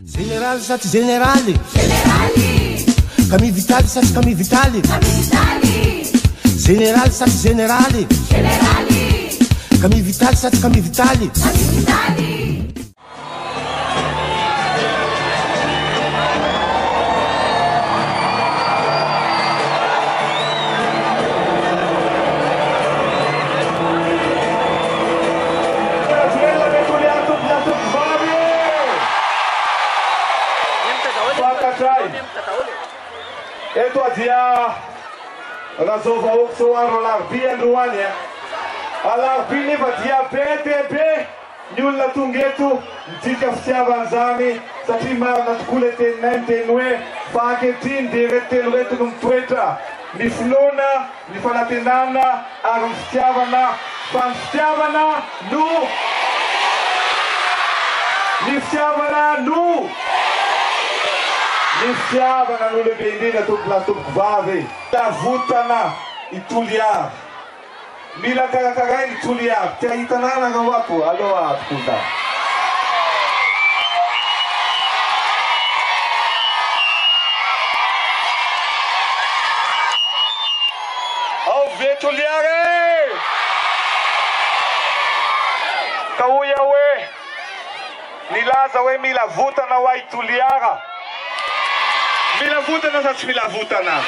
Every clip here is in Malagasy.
Général saty généraly Camille Vitali saty Camille Vitali Général saty généraly Camille Vitali saty Camille Vitali Eto dia razova okso andro larbi androany alarbi nefa dia be ny olona tonga eto midika fitiavana zany satria marina tokoa le teninay miteny hoe fa ankehitriny dia reto telo reto no mitoetra ny finoana ny fanantenana ary ny fitiavana fa ny fitiavana no ny fitiavana no ny fitiavana no lehibe indrindra tompolasy tompoko vavy mila votana itoliary mila karakaray ny toliary tia hitanana rao ato aloha atokoza ao ve toliary ka hoia hoe nilaza hoe mila votana ho ay toliara mila votana sa tsy mila votana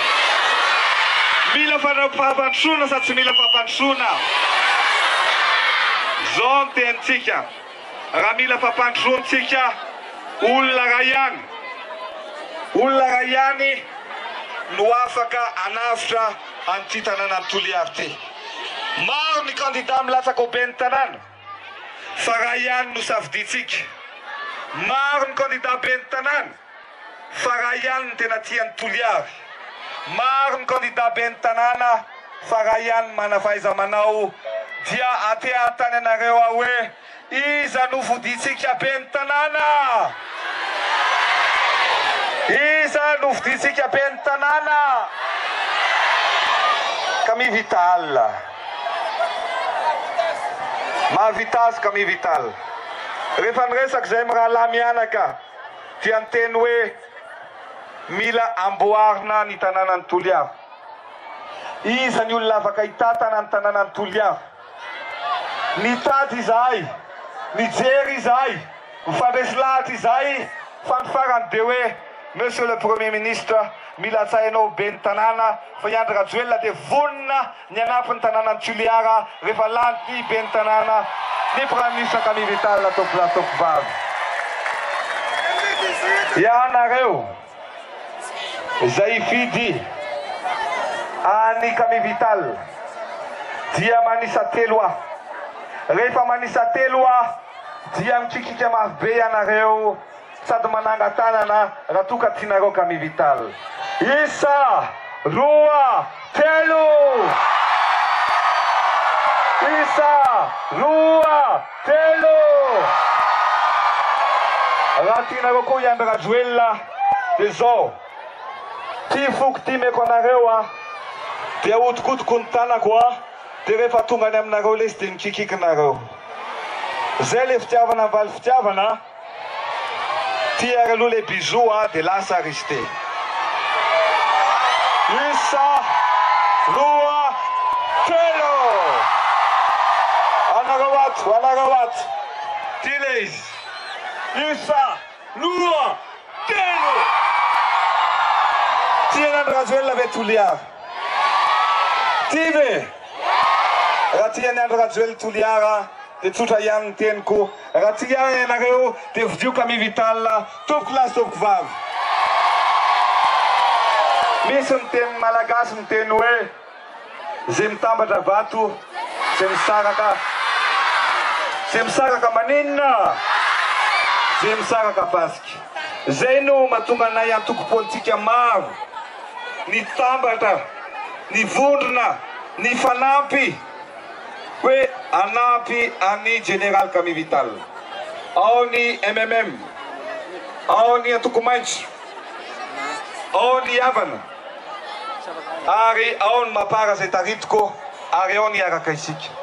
mila fampandrosoana sa tsy mila fampandrosoana zao ny tenitsika raha mila fampandrosoantsika olona ray ihany no afaka anavitra an'ity tanàna ny toliary ty maro ny candidat milatsaka ho be ny tanàna fa raha ihany no safiditsika maro ny candidat be ny tanàna fa raha ihany ny tena tian'ny toliary maro ny candidat be ny tanàna fa raha ihany mana fahaiza-manao dia ate antany anareo aho hoe iza no voditsika be ny tanàna iza no voditsika be ny tanàna Camille Vitali mahavitazy Camille Vitali rehefa niresaka zay raha lahy mianaka dia nyteny hoe mila amboarina ny tanàna ny toliary iza ny olona afaka hitatana ny tanàna ny toliary nitady izahay nijery izahay mifandresy lahatra izahay fa ny farany dia hoe monsieur le premier ministre mila tsainao be ny tanàna fa Andry Rajoelina dia vonina ny anampy ny tanàna ny toliara rehefa lanty be ny tanàna ny premier ministre Camille Vitali latopolahy topovavy ianareo izay hifidy any Camille Vitali dia manisa telo aho rehefa manisa telo aho dia mikikika mafy be ianareo sady manangan-tanana raha toka tianareo Camille Vitali isa roa telo isa roa telo raha tianareo koa Andry Rajoelina dia zao ty foko ty meko anareo dia hodikoodiko ny tanako dia rehefa tonga any aminareo lesy dia mikikikinareo zay le fitiavana avaly fitiavana ty ary aloha le bizou dia lasa risté isa roa telo anareo ato ty le izy isa roa telo tian'Andry Rajoelina ve toliary ty ve raha tian'ny Andry Rajoelina toliara dia tsotra ihany ny teniko raha tia ianareo dia vidio Camille Vitali tompoko lahy tompoko vavy misy ny teny malagasy ny teny hoe zay mitambatra vato zay misaraka maninona zay misaraka fasika zay no mahatonga anay antoko politika maro ny tambatra ny vondrona ny fanampy hoe anampy any général Camille Vitali ao ny MMM ao ny antoko maintso ao ny havana ary ao ny mapara zay taritiko ary ao ny araka isika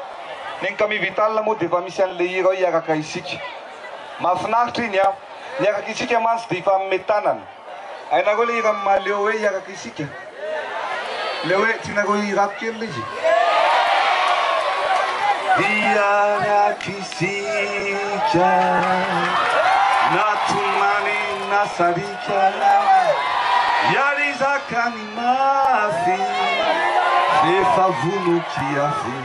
ny Camille Vitali moa dia efa misy an'le hira hiaraka isika mahafinaritra iny Niaraka isika mantsy dia efa metanana. Hainareo le hira maleo hoe hiaraka isika. Le hoe tianareo hirako kely izy. Hiaraka isika natomany nasarika iarizaka ny mafy efa vonoky afy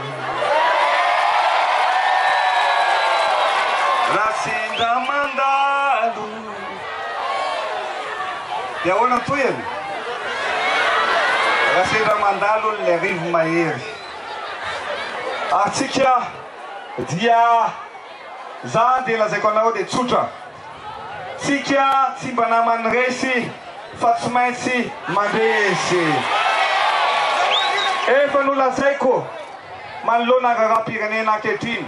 raha sendra mandalo dia ahoana toyany raha sendra mandalo le rivo mahery atsika dia za dia lazaiko anao dia tsotra tsika tsy mba namany resy fa tsy maintsy mandresy efa nolazaiko manoloana raram-pirenena ankehitriny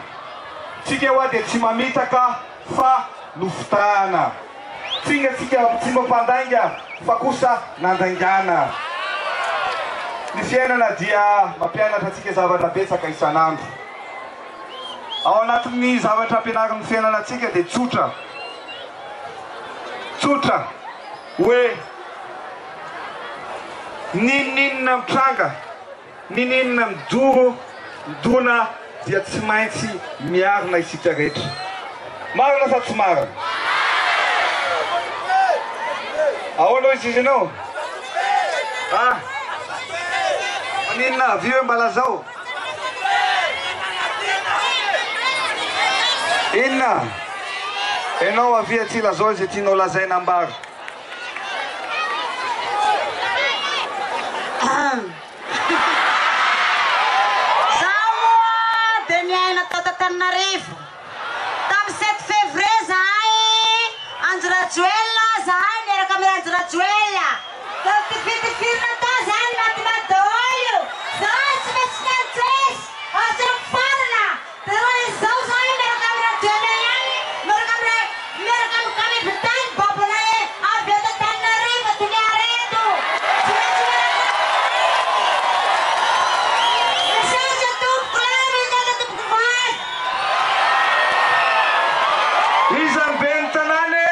tsika hoa dia tsy mamitaka fa nofotana tsika tsy mampandainga fa kosa nandaingana ny fiainana dia mampianatra atsika zavatra betsaka isan'andro ao anatin'ny zavatra ampianarin'ny fiainana atsika dia tsotra hoe ninninona mitranga ninninona midona dia tsy maintsy miarina isika rehetra marina sa tsy marina ahoana izy ianao ninona avy hoe mbala zao inona enao avia ty lazao izay tianao lazaina ambary zaho moa dia niaina tao Tananarivo tamin'ny 7 février zahay Anjirajoelina zahay niaraka amin'ny Anjirajoelina tifirina tao zahay naty madôlio zahay tsy maintsy nantsesy azy mifanana dia raha izao zahay miaraka amin'ny Rajoelina ihany miaraka amin'ny Kamivitany babanay avy eto Tananarivo Toliareto tsy maintsy misaotra tompoko lay misaotra tompoko valy izany be ny tanàna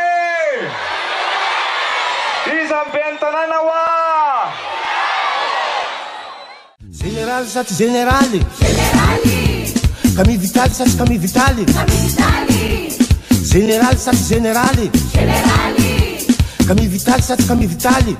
izany be ny tanàna hoa Général saty généraly Camille Vitali saty Camille Vitali Général saty généraly Camille Vitali saty Camille Vitali